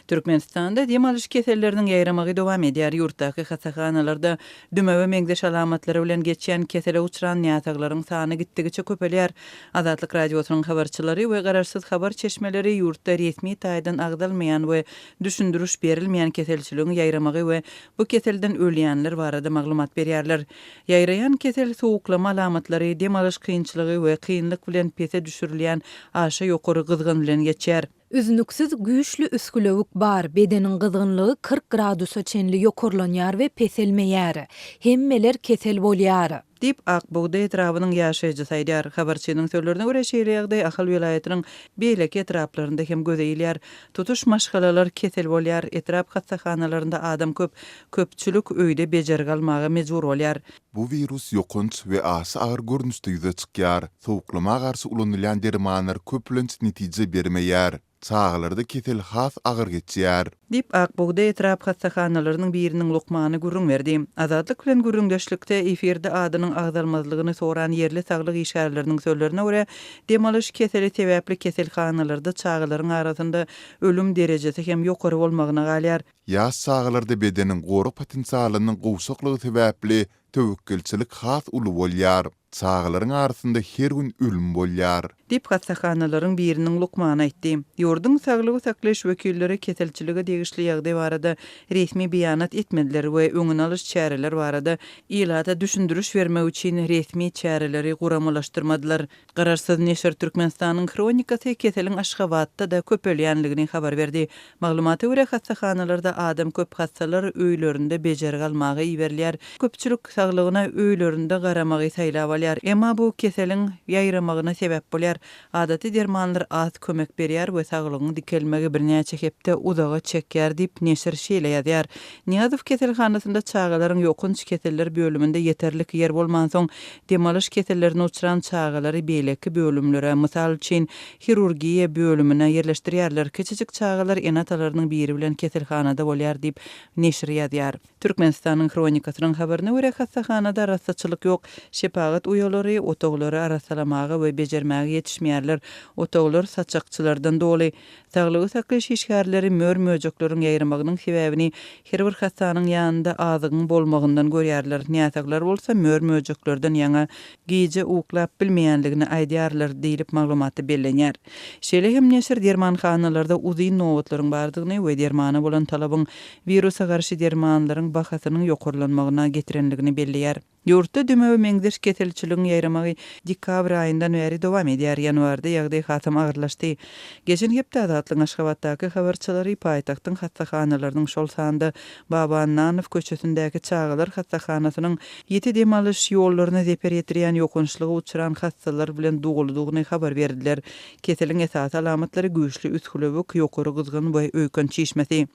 Türkmenistanda diem alış kesellerinin ýaýramagy dowam edýär. Ýurtdaky hasahanalarda dümewe meňzeş alamatlary bilen geçýän kesele uçuran ýataglaryň sany gitdigiçe köpelýär. Azatlyk radiosynyň habarçylary we gararsyz habar çeşmeleri ýurtda resmi taýdan agdalmaýan we düşündürüş berilmeýän keselçiligiň ýaýramagy we bu keselden ölýänler barada maglumat berýärler. Ýaýraýan kesel sowuklama alamatlary diem alış kynçylygy we kynlyk bilen pese düşürilýän aşa ýokary gyzgyn bilen geçýär. Üznüksiz güýçli üskülewik bar, bedeniň gyzgynlygy 40 gradusa çenli ýokurlanýar we peselmeýär. Hemmeler kesel bolýar. Dip Akbuğda etrabynyň ýaşaýjy saýdar. Habarçynyň sözlerine görä şeýleýärde Ahal vilayatynyň beýleki etraplarynda hem gözeýilýär. Tutuş maşgalalar kesel bolýar. Etrap hastaxanalarynda adam köpçülük öýde bejerge almaga mejbur bolýar. Bu virus ýokunç we asy agyr görnüşde ýüze çykýar. Sowuklama garşy ulanylýan dermanlar köplenç netije bermeýär. Çağlarda kesel has agyr geçýär. Dip Akbuğda etrap hastaxanalarynın biriniň lukmany gurrun berdi. Azatlyk bilen gurrundaşlykda eferde adynyň agdalmazlygyny soran yerli saglyk işgärleriniň sözlerine görä, diem alış keseli sebäpli keselhanalarda çağlaryň arasynda ölüm derejesi hem ýokary bolmagyna galýar. Ýaş çağlarda bedeniň goru potensialynyň gowşaklygy sebäpli töwekkülçilik has uly bolýar. Çağlaryň arasynda her gün ölüm bolýar. Dip hastaxanalaryn biriniň lukmany aýtdy. Ýurdun saglygy saklaş wekilleri keselçiligi degişli ýagdaý barada resmi beýanat etmediler we öňüne alış çäreler barada ilata düşündürüş bermek üçin resmi çäreleri guramalaşdyrmadylar. Gararsyz neşir Türkmenistanyň kronikasy keseliň Aşgabatda da köpelýänligini habar berdi. Maglumata görä hastaxanalarda adam köp hastalar öýlerinde bejerge almagy iberler. Köpçülük saglygyna öýlerinde garamagy saýlap alýar. Emma bu keseliň ýaýramagyna sebäp bolýar. Adaty dermanlar az kömek berýär we saglygyň dikelmegi birnäçe hepde uzaga çekýär dip neşir şeýle ýazýar. Niýazow keselhanasynda çağalaryň ýokunç keseller bölüminde ýeterlik ýer bolman soň diem alış kesellerini uçuran çağalary beýleki bölümlere, mysal üçin hirurgiýa bölümine ýerleşdirýärler. Kiçijik çağalar enatalarynyň biri bilen keselhanada bolýar dip neşir ýazýar. Türkmenistanyň kronikasynyň habaryna görä hastaxanada rastçylyk ýok. Şepagat uýalary otoglary arasalamagy we bejermäge yetişmeýärler. Otoglar saçakçylardan doly. Saglygy saklaş işgärleri möjeklerin ýaýramagynyň sebäbini her bir hastanyň ýanynda azygyň bolmagyndan görýärler. Näsaklar bolsa möjeklerden ýaňa giýje uklap bilmeýänligini aýdýarlar diýilip maglumaty bellenýär. Şeýle hem neşir dermanhanalarda uzyn nowatlaryň bardygyny we dermana bolan talabyň virusa garşy dermanlaryň bahasynyň ýokurlanmagyna getirenligini belleýär. Ýurtda dümewe meňzeş keselçiligiň ýaýramagy dekabr aýyndan beri dowam edýär. Ýanwarda ýagdaý hasam agyrlaşdy. Geçen hepde Azatlyň Aşgabatdaky habarçylary paýtagtyň hastaxanalarynyň şol sanda Baba Nanow köçesindäki çağalar hastaxanasynyň 7 diem alış ýollaryna zeper ýetirýän ýokunçlygy uçuran hastalar bilen duguldygyny habar berdiler. Keseliň esas alamatlary güýçli üskülewik, ýokary gyzgyn we öýkünç şişmesi.